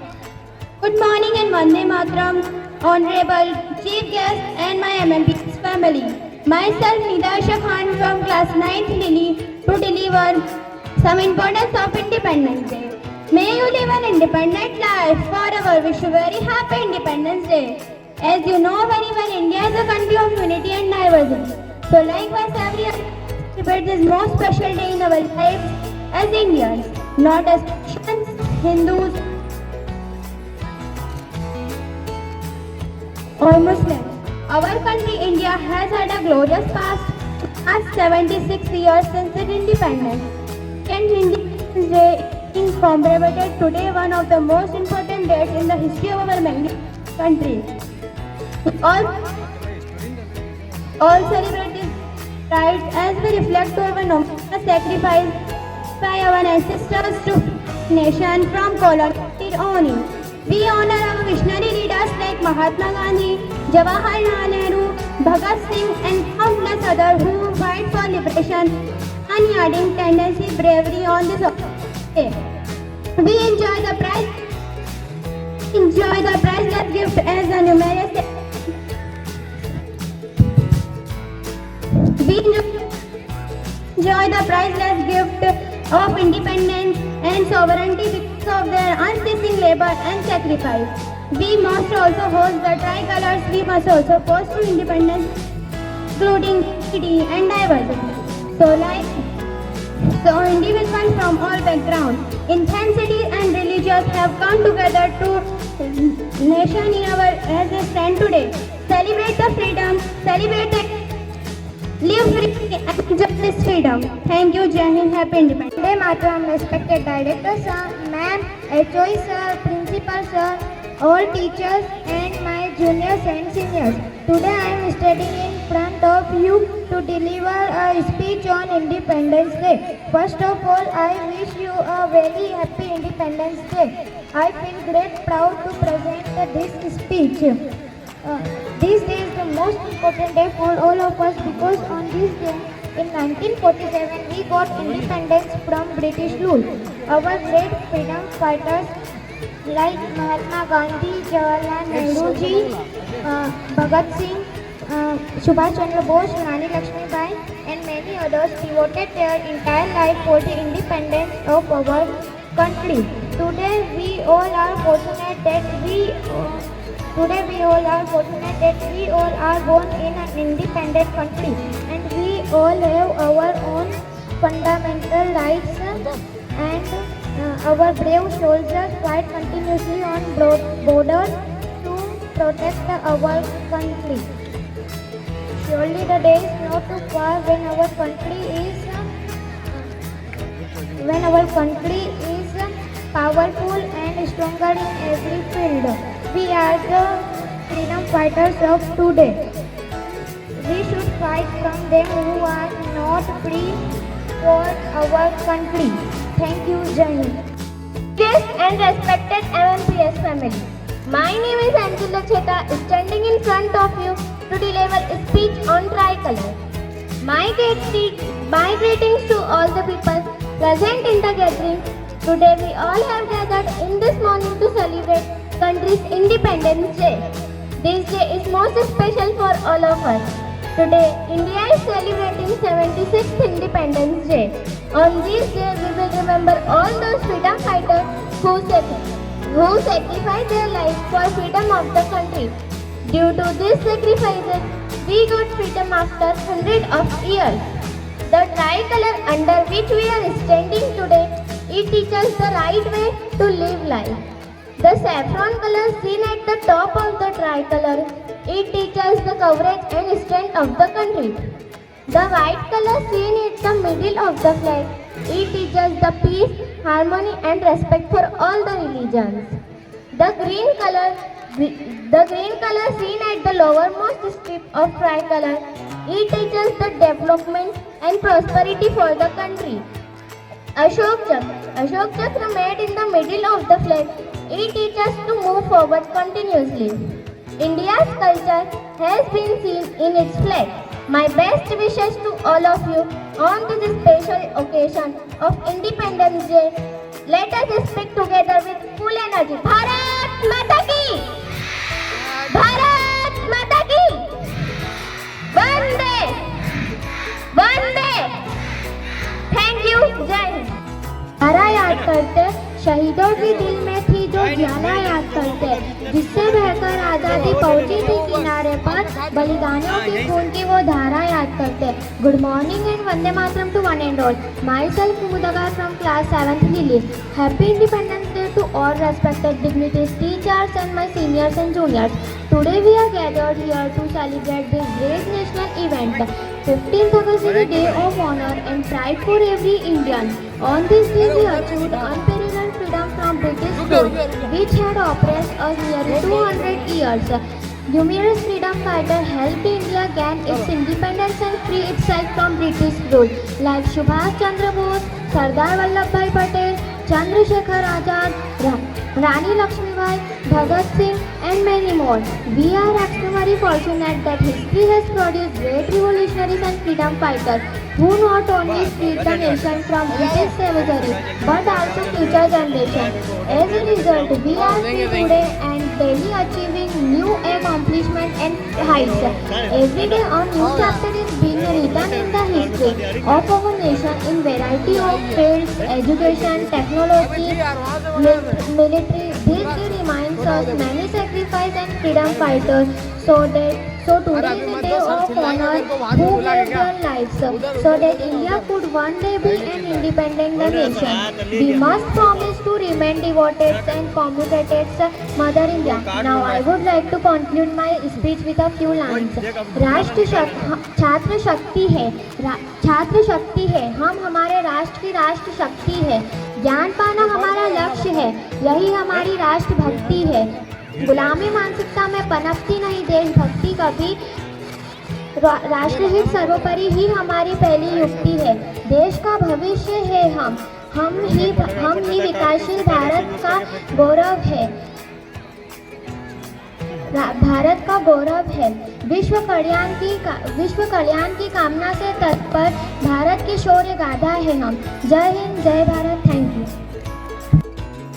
Speaker 7: Good morning and Vande Mataram, Honorable Chief Guest and my MMP's family. Myself Nidasha Khan from class 9th Delhi to deliver some importance of Independence Day. May you live an independent life forever. Wish you very happy Independence Day. As you know very well, India is a country of unity and diversity. So likewise, every year celebrate this most special day in our lives as Indians, not as Christians, Hindus, or Muslims. Our country India has had a glorious past 76 years since its independence. And Independence Day is commemorated today, one of the most important dates in the history of our magnificent country. All celebrate this pride as we reflect our noble sacrifice by our ancestors to nation from colonial owning. We honor our visionary leaders like Mahatma Gandhi, Jawaharlal Nehru, Bhagat Singh and countless others who fight for liberation, unyielding tendency, bravery on this day. We enjoy the priceless gift as a numerous. We enjoy the priceless gift of independence and sovereignty because of their unceasing labor and sacrifice. We must also host the tricolors. We must also post to independence, including unity and diversity. So individuals from all backgrounds, intensity and religions have come together to nation in our as they stand today. Celebrate the freedom, celebrate the live free and enjoy this freedom. Thank you, Jai Hind, happy Independence. Vande Mataram, respected director sir, ma'am, HOE sir, principal sir, all teachers and my juniors and seniors. Today I am standing in front of you to deliver a speech on Independence Day. First of all, I wish you a very happy Independence Day. I feel great proud to present this speech. This day is the most important day for all of us because on this day in 1947 we got independence from British rule. Our great freedom fighters like Mahatma Gandhi, Jawaharlal Nehru ji, Bhagat Singh, Subhash Chandra Bose, Rani Lakshmi Bai and many others devoted their entire life for the independence of our country. Today we all are fortunate that we Today we all are fortunate that we all are born in an independent country and we all have our own fundamental rights and our brave soldiers fight continuously on borders to protect our country. Surely the day is not too far when our country is powerful and stronger in every field. We are the freedom fighters of today. We should fight from them who are not free for our country. Thank you, Jai.
Speaker 11: Guest and respected MMPS family. My name is Angela Cheta, standing in front of you to deliver a speech on tricolor. My greetings to all the people present in the gathering. Today we all have gathered in this morning to celebrate country's Independence Day. This day is most special for all of us. Today, India is celebrating 76th Independence Day. On this day, we will remember all those freedom fighters who sacrificed their lives for freedom of the country. Due to these sacrifices, we got freedom after hundreds of years. The tricolor under which we are standing today, it teaches the right way to live life. The saffron color seen at the top of the tricolor, it teaches the courage and strength of the country. The white color seen at the middle of the flag, it teaches the peace, harmony and respect for all the religions. The green color seen at the lowermost strip of tricolor, it teaches the development and prosperity for the country. Ashok Chakra made in the middle of the flag, it teaches to move forward continuously. India's culture has been seen in its flag. My best wishes to all of you on this special occasion of Independence Day. Let us speak together with full energy. Bharat Mata Ki! Bharat Mata Ki! Vande! Vande! Thank you. Jai Hind.
Speaker 7: नारा याद करते, शहीदों की दिल में थी जो ज्वाला याद करते, जिससे बहकर आजादी पहुंची थी किनारे पर, बलिदानियों की खून की वो धारा याद करते. गुड मॉर्निंग एंड वंदे मातरम to one and all. Myself Mudagar from class 7th Lily. Happy Independence Day to all respected dignitaries, teachers and my seniors and juniors. Today we are gathered here to celebrate this great national event. 15th August is a day of honor and pride for every Indian. On this day we achieved unparalleled freedom from British rule, which had oppressed us nearly 200 years. Numerous freedom fighters helped India gain its independence and free itself from British rule, like Subhash Chandra Bose, Sardar Vallabhbhai Patel, Chandrasekhar Azad, Rani Lakshmibai, Bhagat Singh and many more. We are extremely fortunate that history has produced great revolutionaries and freedom fighters who not only freed the nation from British savagery but also future generations. As a result, we are free today and daily achieving new accomplishments and heights. Every day a new chapter is being written in the history of our nation in variety of fields, education, technology, military. This day reminds us many sacrifices and freedom fighters. So today is a day of honor who gave their lives so that India could one day be an independent nation. We must promise to remain devoted and committed Mother India. Now I would like to conclude my speech with a few lines. छात्र शक्ति है, हम हमारे राष्ट्र की राष्ट्र शक्ति है. ज्ञान पाना हमारा लक्ष्य है, यही हमारी राष्ट्रभक्ति है. गुलामी मानसिकता में पनपती नहीं देशभक्ति कभी. राष्ट्रहित सर्वोपरि ही हमारी पहली युक्ति है. देश का भविष्य है हम ही विकासशील भारत का गौरव है. भारत का गौरव है. विश्व कल्याण की कामना से तत्पर भारत की शौर्य गाथा है हम. जय हिंद, जय भारत. Thank you.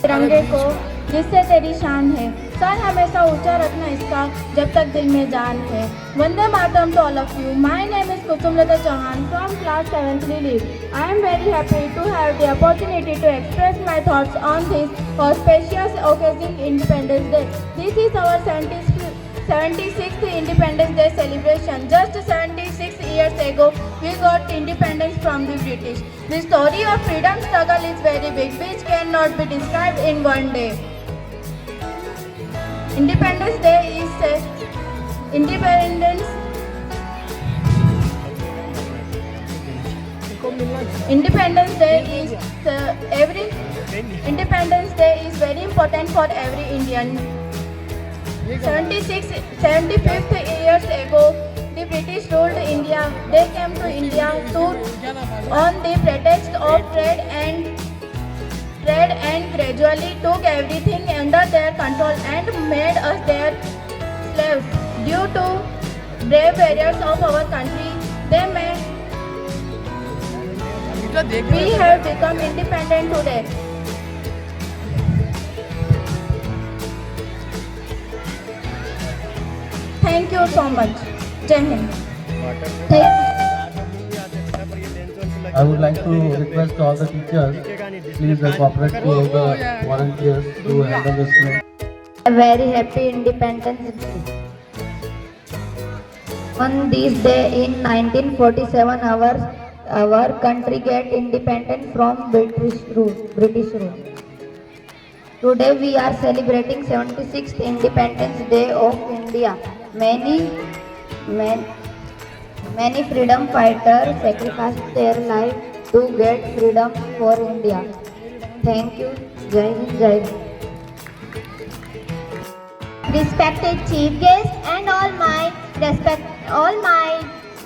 Speaker 11: तिरंगे को जिससे तेरी शान है,
Speaker 9: सर हमेशा ऊंचा रखना इसका जब तक दिल में जान है। Vande Mataram to all of you. My name is Kutumlata Chauhan from class 7th Relief. I am very happy to have the opportunity to express my thoughts on this auspicious occasion, Independence Day. This is our 76th Independence Day celebration. Just 76 years ago, we got independence from the British. The story of freedom struggle is very big, which cannot be described in one day. Independence Day is Independence Day is Independence Day is very important for every Indian. 75th years ago, the British ruled India. They came to India on the pretext of trade and gradually took everything under their control and made us their slaves. Due to brave warriors of our country, we have become independent today. Thank you so much. Jai Hind.
Speaker 3: I would like to request all the teachers, please cooperate to all the volunteers to handle the students.
Speaker 11: A very happy Independence Day. On this day in 1947, our country get independent from British rule. Today we are celebrating 76th Independence Day of India. Many freedom fighters sacrificed their life to get freedom for India. Thank you. Jai Hind, Jai Hind.
Speaker 7: Respected chief guest and all my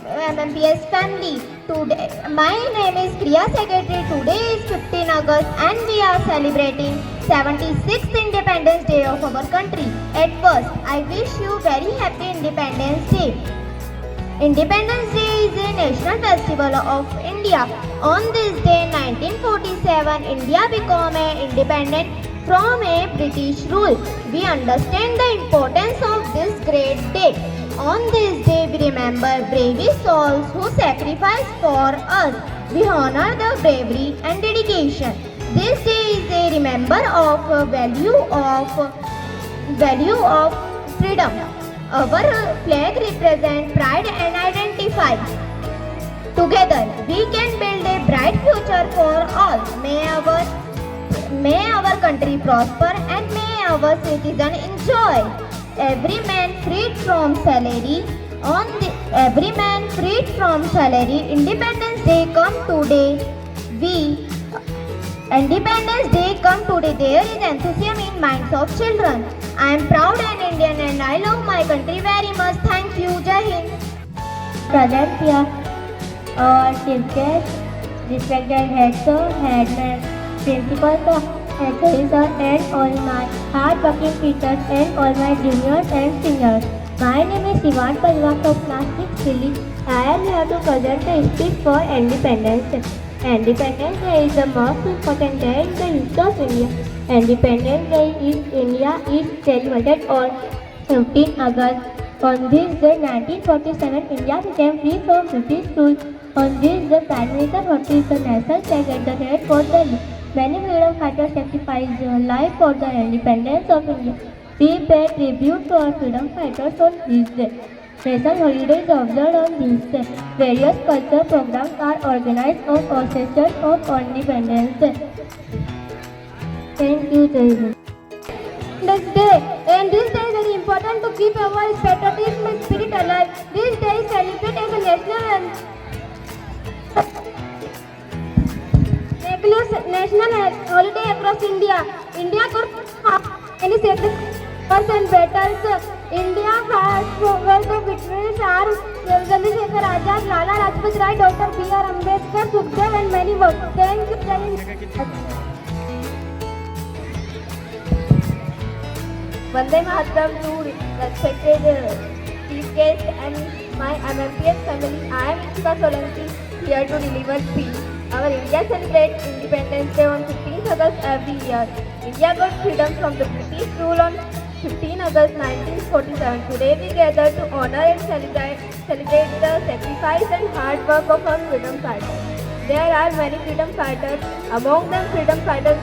Speaker 7: MMPS family. Today, my name is Kriya Secretary. Today is 15 August and we are celebrating 76th Independence Day of our country. At first, I wish you very happy Independence Day. Independence Day is a national festival of India. On this day, 1947, India became independent from a British rule. We understand the importance of this great day. On this day, we remember brave souls who sacrificed for us. We honor the bravery and dedication. This day is a remember of value of freedom. Our flag represents pride and identify. Together, we can build a bright future for all. May our country prosper and may our citizens enjoy. Every man freed from salary. Independence Day come today. Independence Day come today. There is enthusiasm in minds of children. I am proud an Indian and I love my country very much. Thank you. Jai Hind.
Speaker 11: Present here, our chief guest, respected head sir, headman, principal sir, HOD sir, and all my hard-working teachers and all my juniors and seniors. My name is Sivan Palwa from class 6 Delhi. I am here to present a speech for Independence Day. Independence Day is the most important day in the history of India. Independence Day in India is celebrated on 15 August. On this day, 1947, India became free from British rule. On this day, Prime Minister hoisted the national flag at the head for Delhi. Many freedom fighters sacrificed their life for the independence of India. We pay tribute to our freedom fighters on this day. National holidays observed on this day. Various cultural programs are organized on occasion of Independence Day. Thank you, Jai Hind.
Speaker 7: This day is very important to keep our patriotism spirit alive. This day is celebrated as a national holiday across India. India got many sacrifices and battles. India has struggled with British are Chandrasekhar Azad, Lala Rajpat Rai, Dr. B.R. Ambedkar, Sukhdev and many more. Thank you, Jai Hind.
Speaker 11: Vande Mataram to respected chief guest and my MMPS family. I am Ishika Solanki here to deliver speech. Our India celebrates Independence Day on 15th August every year. India got freedom from the British rule on 15 August 1947. Today we gather to honor and celebrate the sacrifice and hard work of our freedom fighters. There are many freedom fighters. Among them, one freedom fighter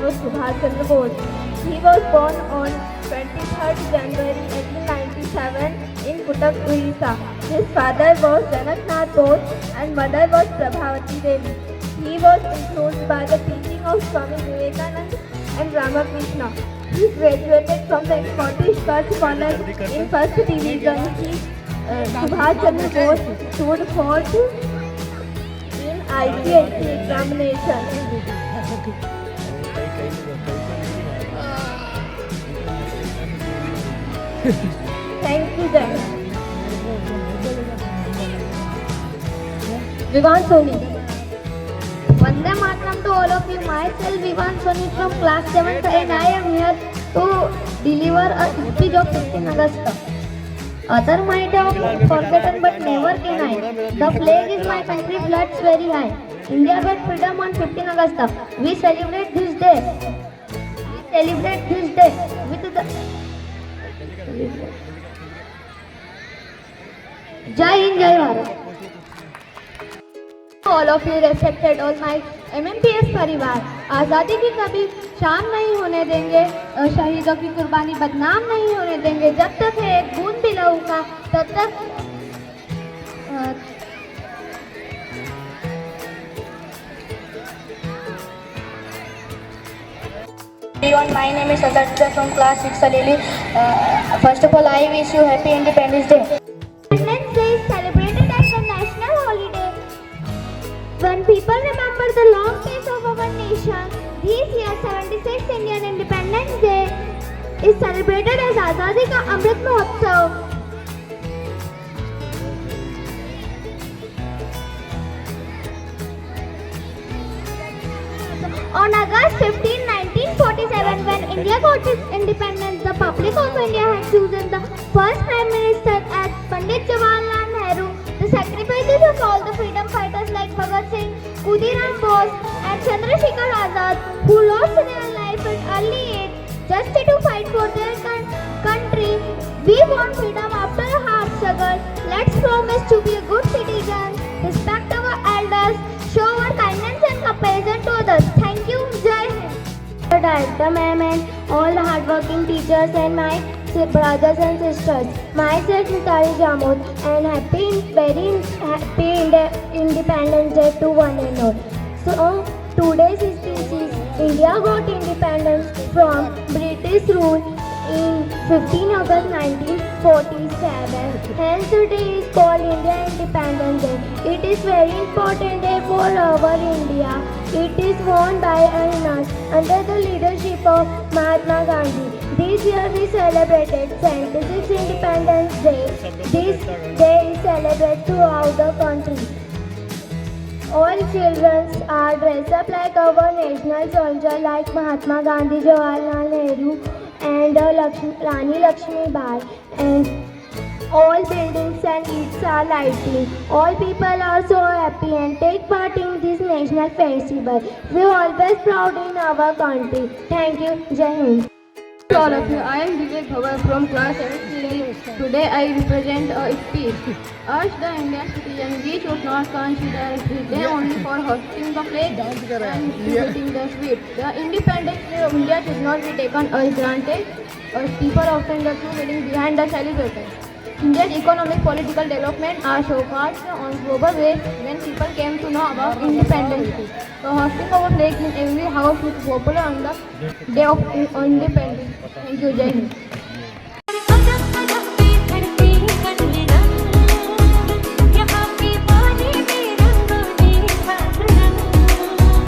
Speaker 11: was Subhash Chandra Bose. He was born on 23rd January 1897 in Cuttack, Odisha. His father was Janaknath Bose and mother was Prabhavati Devi. He was influenced by the teaching of Swami Vivekananda and Ramakrishna. He graduated from the Scottish Church College in first division. Subhash Chandra Bose stood fourth in ICSE examination. Thank you, Jai.
Speaker 7: Vivan Soni. Vande Mataram to all of you. Myself, Vivan Soni from class 7th, and I am here to deliver a speech of 15 August. Other might have forgotten, but never can I. The flag is my country, floods very high. India got freedom on 15 August. We celebrate this day. With the Jai Hind, Jai Bharat. All of you respected, all my MMPS परिवार, आज़ादी की कभी शाम नहीं होने देंगे, शहीदों की कुर्बानी बदनाम नहीं होने देंगे। जब तक है एक बूंद भी लहू का, तब तक
Speaker 11: Everyone, my name is Adarcha from class 6 Salili. First of all, I wish you happy Independence Day.
Speaker 7: Independence Day is celebrated as a national holiday. When people remember the long days of our nation, this year 76th Indian Independence Day is celebrated as Azadi Ka Amrit Mahotsav. On August 15, 1947, when India got its independence, the public of India had chosen the first Prime Minister as Pandit Jawaharlal Nehru. The sacrifices of all the freedom fighters like Bhagat Singh, Khudiram Bose and Chandrasekhar Azad, who lost their life at early age just to fight for their country. We want freedom after a hard struggle. Let's promise to be a good citizen, respect our elders, show our kindness and compassion to others. Thank you. Jai Hind. Director ma'am and all the hardworking teachers and my brothers and sisters. Myself Mitali Jamod and very happy Independence Day to one and all. So today's speech is India got independence from British rule in 15 August 1947. Hence today is called India Independence Day. It is very important day for our India. It is won by us under the leadership of Mahatma Gandhi. This year we celebrated 76th Independence Day. This day is celebrated throughout the country. All children are dressed up like our national soldier like Mahatma Gandhi, Jawaharlal Nehru and Rani Lakshmi Bai, and all buildings and streets are lighting. All people are so happy and take part in this national festival. We are always proud in our country. Thank you. Jai Hind.
Speaker 11: To all of you, I am Vivek Bhagat from class 7th. Today I represent a speech. Urge the Indian citizens, we should not consider this day only for hosting the flag and distributing the sweets. The independence day of India should not be taken as granted, as people often the true meaning behind the celebration. India's economic political development are surpassed on global ways when people came to know about independence day. So hosting our flag in every house is popular on the day of independence. Thank you, Jai Hind.